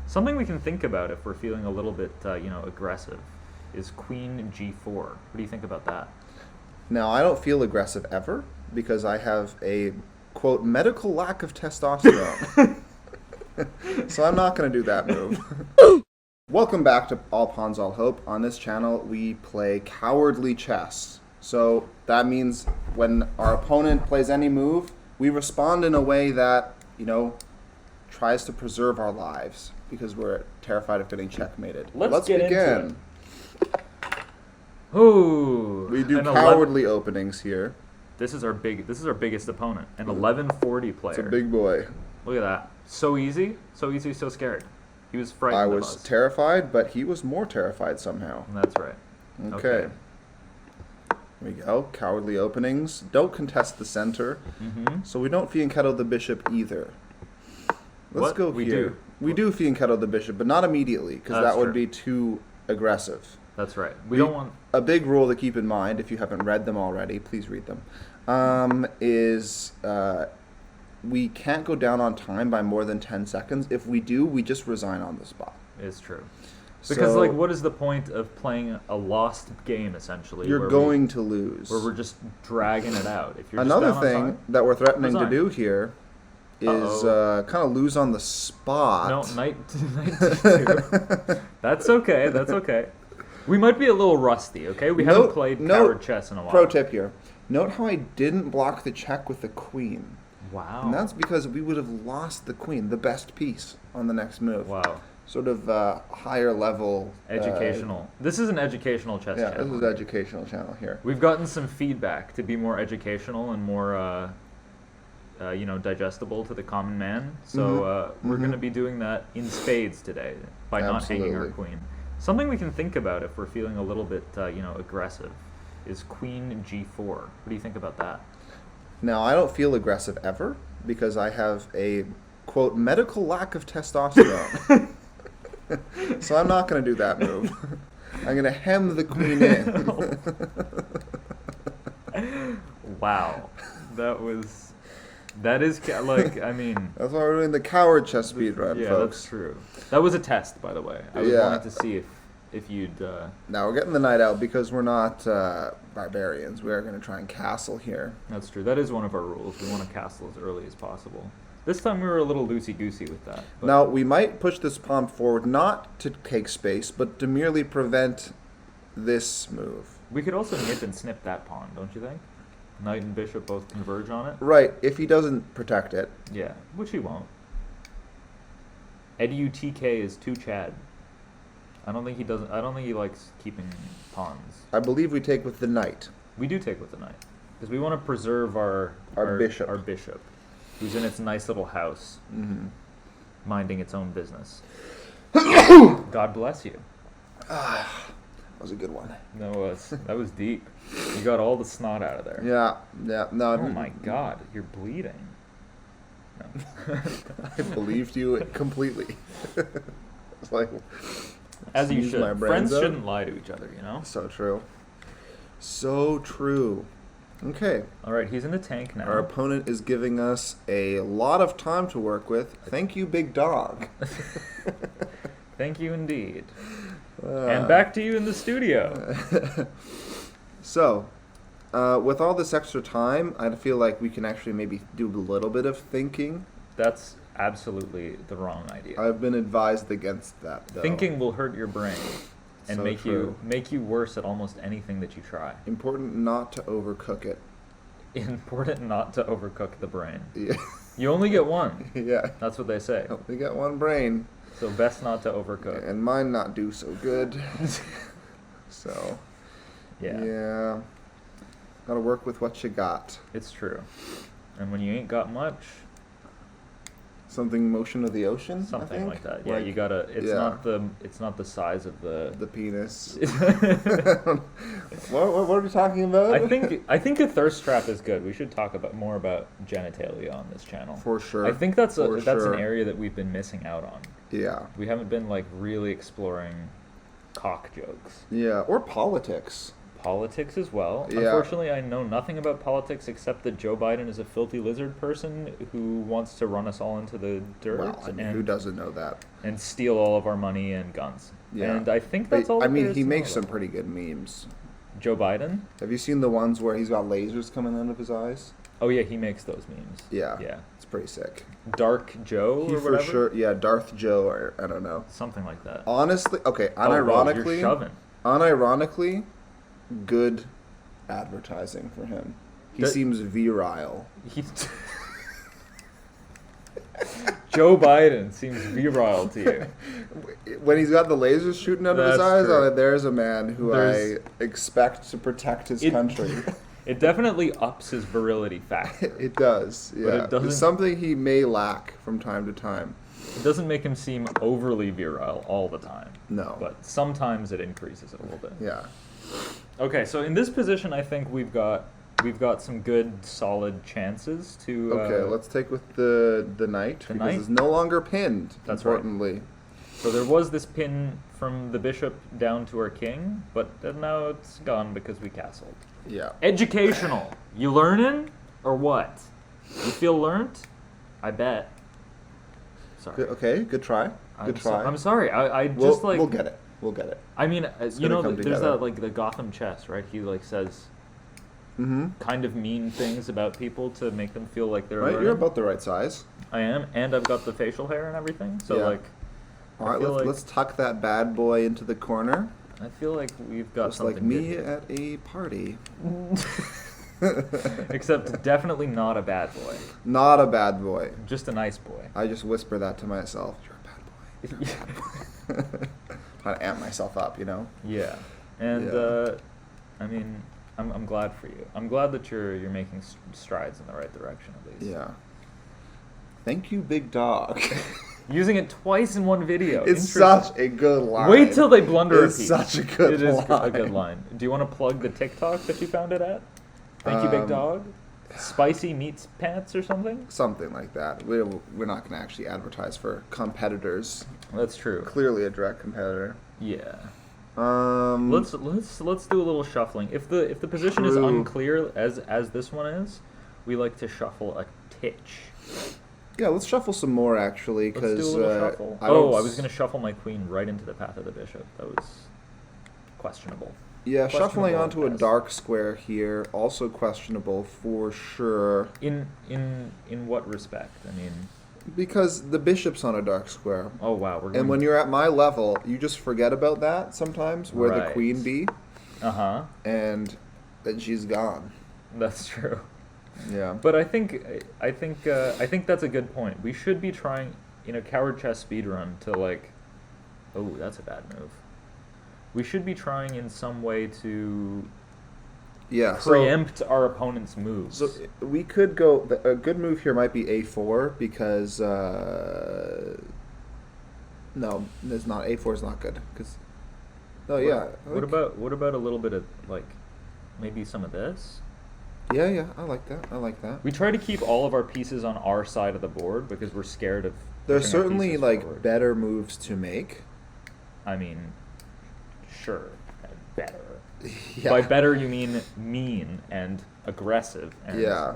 Something we can think about if we're feeling a little bit, aggressive, is Queen G4. What do you think about that? Now, I don't feel aggressive ever because I have a, quote, medical lack of testosterone. So I'm not going to do that move. Welcome back to All Pawns, All Hope. On this channel, we play cowardly chess. So that means when our opponent plays any move, we respond in a way that, tries to preserve our lives because we're terrified of getting checkmated. Let's begin. Into it. Ooh, We do cowardly openings here. This is our biggest opponent, an 1140 player. It's a big boy. Look at that. So easy, so scared. He was frightened. I was terrified, but he was more terrified somehow. That's right. Okay. Here we go. Cowardly openings. Don't contest the center. Mm-hmm. So we don't fianchetto the bishop either. Let's go here. We do fianchetto the bishop, but not immediately, because that would be too aggressive. That's right. We don't want... A big rule to keep in mind, if you haven't read them already, please read them, is we can't go down on time by more than 10 seconds. If we do, we just resign on the spot. It's true. Because, what is the point of playing a lost game, essentially? You're going to lose. Where we're just dragging it out. If you're Another thing that we're threatening to do here is kind of lose on the spot. No, knight d2. That's okay. That's okay. We might be a little rusty, okay? We haven't played Coward Chess in a while. Pro tip here. Note how I didn't block the check with the queen. Wow. And that's because we would have lost the queen, the best piece, on the next move. Wow. Sort of higher level. Educational. This is an educational chess channel. Yeah, this is an educational channel here. We've gotten some feedback to be more educational and more, digestible to the common man. So we're going to be doing that in spades today by not hanging our queen. Something we can think about if we're feeling a little bit, aggressive, is Queen G4. What do you think about that? Now, I don't feel aggressive ever because I have a, quote, medical lack of testosterone. So I'm not going to do that move. I'm going to hem the queen in. Wow. That is, I mean... That's why we're doing the Coward Chess Speedrun, folks. Yeah, that's true. That was a test, by the way. I was wanting to see if you'd... Now, we're getting the knight out because we're not barbarians. We are going to try and castle here. That's true. That is one of our rules. We want to castle as early as possible. This time we were a little loosey-goosey with that. Now, we might push this pawn forward not to take space, but to merely prevent this move. We could also nip and snip that pawn, don't you think? Knight and bishop both converge on it. Right, if he doesn't protect it. Yeah, which he won't. EduTK is too Chad. I don't think he likes keeping pawns. I believe we take with the knight. We do take with the knight because we want to preserve our bishop, who's in its nice little house, minding its own business. God bless you. That was a good one. That was deep. You got all the snot out of there. Yeah. No. Oh my God, you're bleeding. No. I believed you completely. It's like, as you should. Friends shouldn't lie to each other, So true. So true. Okay. All right, he's in the tank now. Our opponent is giving us a lot of time to work with. Thank you, big dog. Thank you indeed. And back to you in the studio. So, with all this extra time, I feel like we can actually maybe do a little bit of thinking. That's absolutely the wrong idea. I've been advised against that, though. Thinking will hurt your brain and So make you worse at almost anything that you try. Important not to overcook it. Important not to overcook the brain. Yeah. You only get one. Yeah. That's what they say. We got one brain. So best not to overcook. And mine not do so good. So, yeah. Gotta work with what you got. It's true. And when you ain't got much... Something motion of the ocean? Something like that. Yeah, you gotta... It's not the size of the... The penis. What are we talking about? I think a thirst trap is good. We should talk more about genitalia on this channel. For sure. I think that's an area that we've been missing out on. Yeah. We haven't been really exploring cock jokes. Yeah, or politics. politics as well. Yeah. Unfortunately, I know nothing about politics except that Joe Biden is a filthy lizard person who wants to run us all into the dirt. Well, I mean, who doesn't know that? And steal all of our money and guns. Yeah. And I think that's all. I mean, he makes some pretty good memes. Joe Biden? Have you seen the ones where he's got lasers coming out of his eyes? Oh yeah, he makes those memes. Yeah. Yeah. It's pretty sick. Dark Joe He or for whatever? sure, yeah, Darth Joe, or I don't know. Something like that. Honestly, okay, Oh, well, unironically, you're shoving. unironically, good advertising for him. He seems virile. He Joe Biden seems virile to you. When he's got the lasers shooting out of his That's eyes, true. there's a man who I expect to protect his country. It definitely ups his virility factor. It does, yeah. But it doesn't- It's something he may lack from time to time. It doesn't make him seem overly virile all the time. No. But sometimes it increases it a little bit. Yeah. Okay, so in this position, I think we've got some good, solid chances to. Okay, let's take with the knight because knight? it's no longer pinned. That's right. importantly. So there was this pin from the bishop down to our king, but now it's gone because we castled. Yeah. Educational. You learning or what? You feel learnt? I bet. Sorry. Good, okay, good try. Good try. I'm sorry. I we'll, just like. we'll get it. We'll get it. I mean, you gonna know, come there's together. that like the Gotham chess, right? He like says kind of mean things about people to make them feel like they're Right, learning. you're about the right size. I am, and I've got the facial hair and everything. So Yeah. like, All I right, feel like- let's tuck that bad boy into the corner, I feel like we've got just something like me good at a party. here. Except definitely not a bad boy. Not a bad boy. Just a nice boy. I just whisper that to myself. You're a bad boy. You're a bad boy. Trying to amp myself up, you know. Yeah, and Yeah. I mean, I'm glad for you. I'm glad that you're making strides in the right direction at least. Yeah. Thank you, big dog. Using it twice in one video. It's Interesting. such a good line. Wait till they blunder It's a piece. such a good It is line. a good line. Do you want to plug the TikTok that you found it at? Thank you, big dog. Spicy meats pants or something? Something like that. We're not going to actually advertise for competitors. That's true. Clearly a direct competitor. Yeah. Let's Let's do a little shuffling. If the position is True. unclear as this one is, we like to shuffle a titch. Yeah, let's shuffle some more actually, Let's because do a little shuffle. I was going to shuffle my queen right into the path of the bishop. That was questionable. Yeah, shuffling questionable onto a at best. dark square here, also questionable for sure. In what respect? I mean, Because the bishop's on a dark square. oh wow, we're going. And when you're at my level, you just forget about that sometimes, where the Right. queen be, uh-huh, and then she's gone. that's true. Yeah. But I think that's a good point. We should be trying in a Coward Chess Speedrun to like, oh, that's a bad move. We should be trying in some way to Yeah. preempt our opponent's moves. So we could go. A good move here might be a4 because no, it's not. A4 is not good because. Oh yeah. What about a little bit of like, maybe some of this? Yeah, I like that. I like that. We try to keep all of our pieces on our side of the board because we're scared of. There's pushing our certainly pieces like forward. better moves to make. I mean, sure, better. Yeah. By better you mean mean and aggressive and Yeah.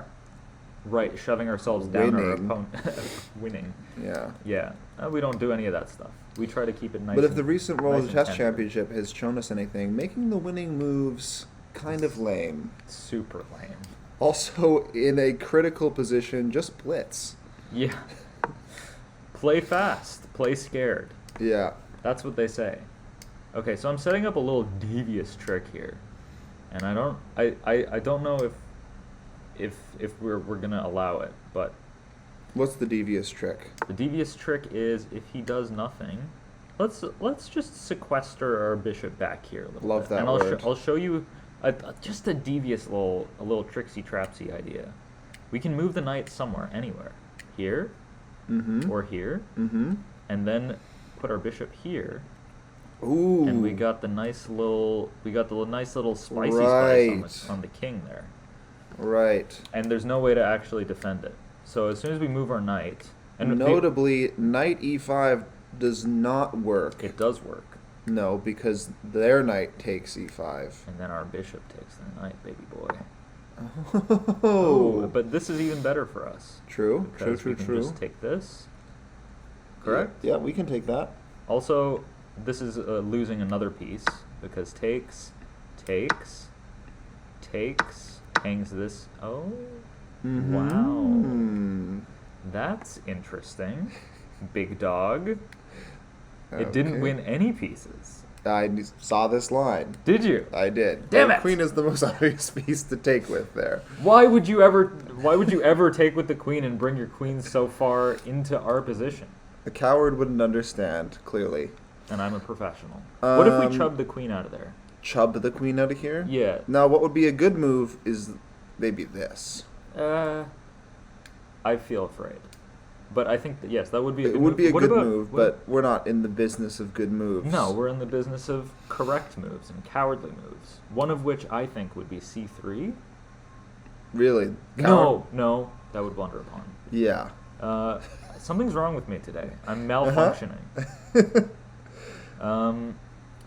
right, shoving ourselves down our Winning. opponent, winning. Yeah. Yeah, we don't do any of that stuff. We try to keep it nice. But if and- the recent nice World and Chess tender. Championship has shown us anything, making the winning moves kind of lame. Super lame. Also, in a critical position, just blitz. Yeah. Play fast, play scared. Yeah. That's what they say. Okay, so I'm setting up a little devious trick here, and I don't know if we're gonna allow it, but What's the devious trick? the devious trick is if he does nothing, let's just sequester our bishop back here a little Love bit. that And word. I'll show you just a devious little tricksy trapsy idea. We can move the knight somewhere, anywhere, here Mm-hmm. or here, Mm-hmm. and then put our bishop here. Ooh. And we got the nice little spicy Right. spice on the king there. Right. And there's no way to actually defend it. So as soon as we move our knight, and Notably, knight e5 does not work. it does work. No, because their knight takes e5. And then our bishop takes the knight, baby boy. Oh, But this is even better for us. true, Because true, we can true. just take this. Correct? Yeah, we can take that. Also, this is losing another piece because takes, hangs this. Oh, wow. That's interesting. Big dog. It didn't Okay. win any pieces. I saw this line. Did you? I did. Damn The it! queen is the most obvious piece to take with there. Why would you ever take with the queen and bring your queen so far into our position? The coward wouldn't understand, clearly. And I'm a professional. What if we Um, chub the queen out of there? Chub the queen out of here? Yeah. Now, what would be a good move is maybe this. I feel afraid. But I think that, yes, that would be a It good would move. be a What good about- move, what- but we're not in the business of good moves. No, we're in the business of correct moves and cowardly moves. One of which I think would be c3. Really? No, that would blunder upon. Yeah. Something's wrong with me today. I'm Uh-huh. malfunctioning.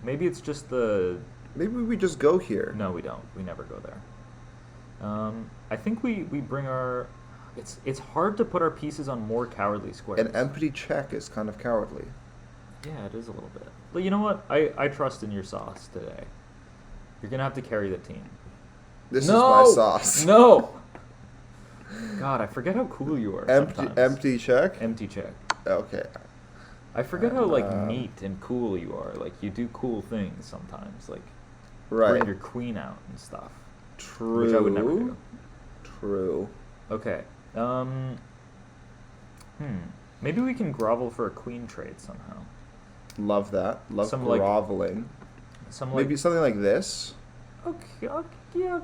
Maybe it's just the... Maybe we just go here. No, we don't. We never go there. I think we bring our... It's hard to put our pieces on more cowardly squares. An empty check is kind of cowardly. Yeah, it is a little bit. But you know what? I trust in your sauce today. You're going to have to carry the team. This is my sauce. No! God, I forget how cool you are Empty, sometimes. empty check? Empty check. Okay. I forget how, like, neat and cool you are. Like, you do cool things sometimes. Like, Right. bring your queen out and stuff. True. Which I would never do. True. Okay. Maybe we can grovel for a queen trade somehow. Love that. Love Some, like, groveling. Some, like... Maybe something like this. Okay, yeah.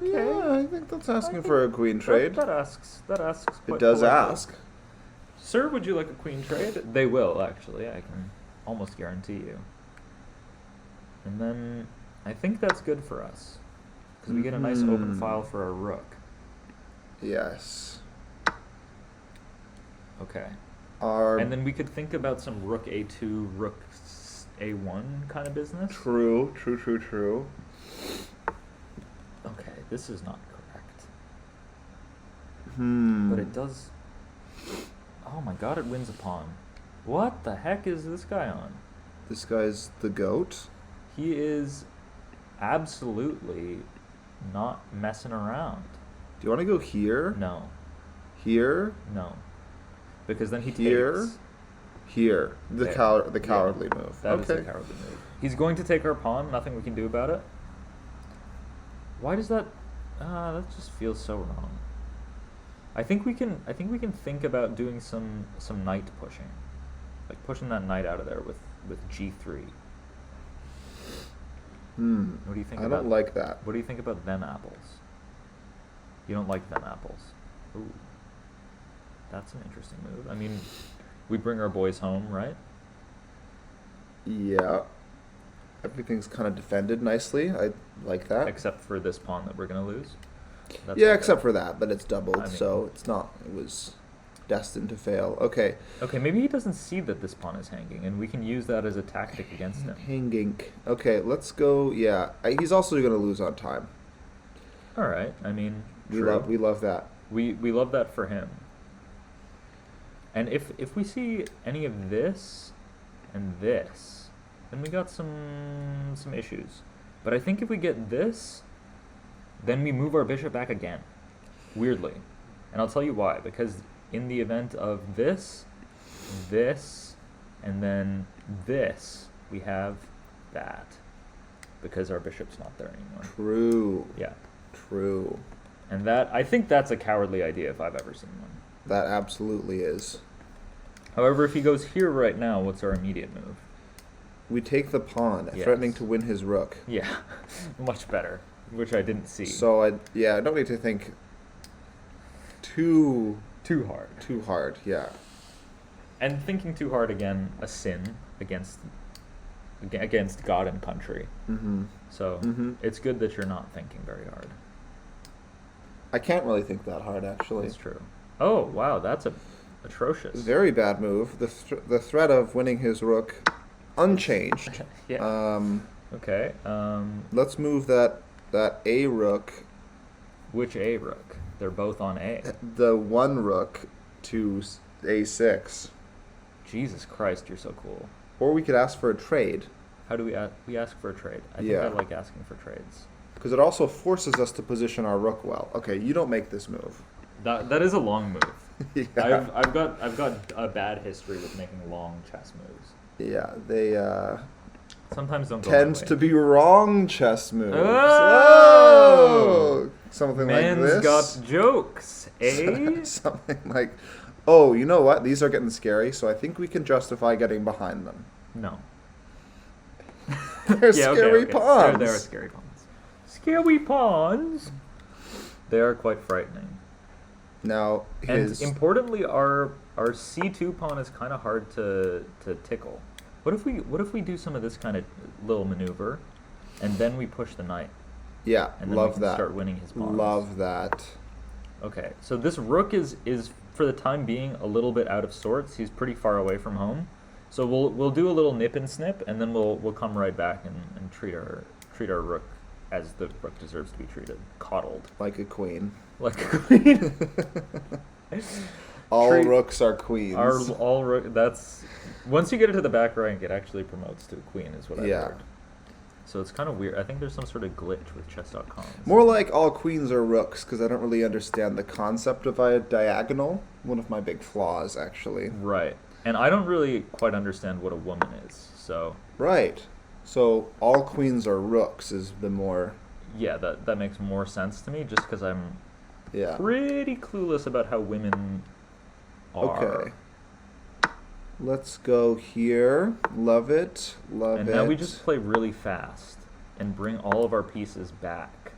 Yeah, I think that's asking I for a think queen trade. That asks It quite does politely. ask. Sir, would you like a queen trade? They will, actually. I can almost guarantee you. And then I think that's good for us. Because we get a nice open file for our rook. Yes. Okay. Our And then we could think about some rook a2, rook a1 kind of business. True. Okay, this is not correct. But But it does... Oh my god, it wins a pawn. What the heck is this guy on? This guy's the goat. He is absolutely not messing around. Do you want to go here? No, Here? no. Because then he Here? takes... Here. The There. cowardly move. That is the Okay. cowardly move. He's going to take our pawn. Nothing we can do about it. Why does that... that just feels so wrong. I think we can think about doing some knight pushing. Like pushing that knight out of there with g3. What do you think I about... don't like that. What do you think about them apples? You don't like them apples. Ooh. That's an interesting move. I mean, we bring our boys home, right? Yeah. Everything's kind of defended nicely. I like that. Except for this pawn that we're going to lose. That's Yeah, okay. except for that, but it's doubled, I mean- so it's not. It was destined to fail. Okay. Okay, maybe he doesn't see that this pawn is hanging, and we can use that as a tactic against him. Hanging. Okay, let's go. Yeah, he's also going to lose on time. All right. I mean, We true. love that. We love that for him. And if we see any of this and this, then we got some issues. But I think if we get this, then we move our bishop back again. Weirdly. And I'll tell you why. Because in the event of this, and then this, we have that. Because our bishop's not there anymore. True. Yeah. True. And that, I think that's a cowardly idea if I've ever seen one. That absolutely is. However, if he goes here right now, what's our immediate move? We take the pawn, Yes. threatening to win his rook. Yeah, much better, which I didn't see. So I don't need to think too too hard. Yeah. And thinking too hard, again, a sin against God and country. Mm-hmm. So it's good that you're not thinking very hard. I can't really think that hard, actually. That's true. Oh, wow, that's atrocious. Very bad move. The threat of winning his rook unchanged. Yeah. Okay. Let's move that A rook. Which A rook? They're both on A. The one rook to A6. Jesus Christ, you're so cool. Or we could ask for a trade. How do we ask for a trade? I think I like asking for trades. Because it also forces us to position our rook well. Okay, you don't make this move. That is a long move. Yeah. I've got a bad history with making long chess moves. Yeah, they sometimes don't go tends my way. to be wrong chess moves. Oh! Something Man's like this. got jokes, eh? Something like, oh, you know what? These are getting scary, so I think we can justify getting behind them. No. They're scary pawns. They are scary pawns. Scary pawns. They are quite frightening. Now, and importantly, our C2 pawn is kind of hard to tickle. What if we do some of this kind of little maneuver, and then we push the knight? Yeah, and then love we can that. Start winning his pawns. Love that. Okay, so this rook is for the time being a little bit out of sorts. He's pretty far away from home, so we'll do a little nip and snip, and then we'll come right back and treat our rook as the rook deserves to be treated, coddled like a queen. Like a queen. All rooks are queens. That's once you get it to the back rank, it actually promotes to a queen, is what I've heard. So it's kind of weird. I think there's some sort of glitch with chess.com. More like all queens are rooks, because I don't really understand the concept of a diagonal. One of my big flaws, actually. Right. And I don't really quite understand what a woman is, so... Right. So all queens are rooks is the more... Yeah, that makes more sense to me, just because I'm pretty clueless about how women are. Okay. Let's go here. Love it. Love it. And now we just play really fast and bring all of our pieces back.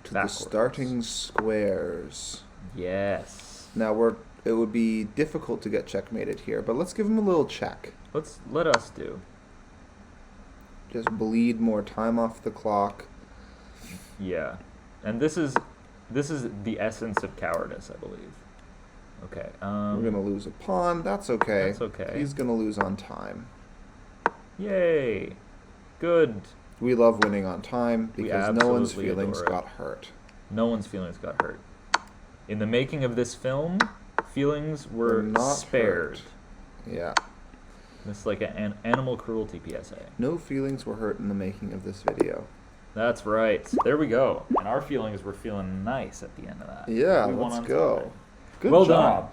To the starting squares. Yes. Now it would be difficult to get checkmated here, but let's give him a little check. Let us do. Just bleed more time off the clock. Yeah. And this is the essence of cowardice, I believe. Okay. We're going to lose a pawn. That's okay. That's okay. He's going to lose on time. Yay. Good. We love winning on time because no one's feelings got hurt. No one's feelings got hurt. In the making of this film, feelings were not spared. Hurt. Yeah. It's like an animal cruelty PSA. No feelings were hurt in the making of this video. That's right. There we go. And our feelings were feeling nice at the end of that. Yeah, let's go. Good well job. done.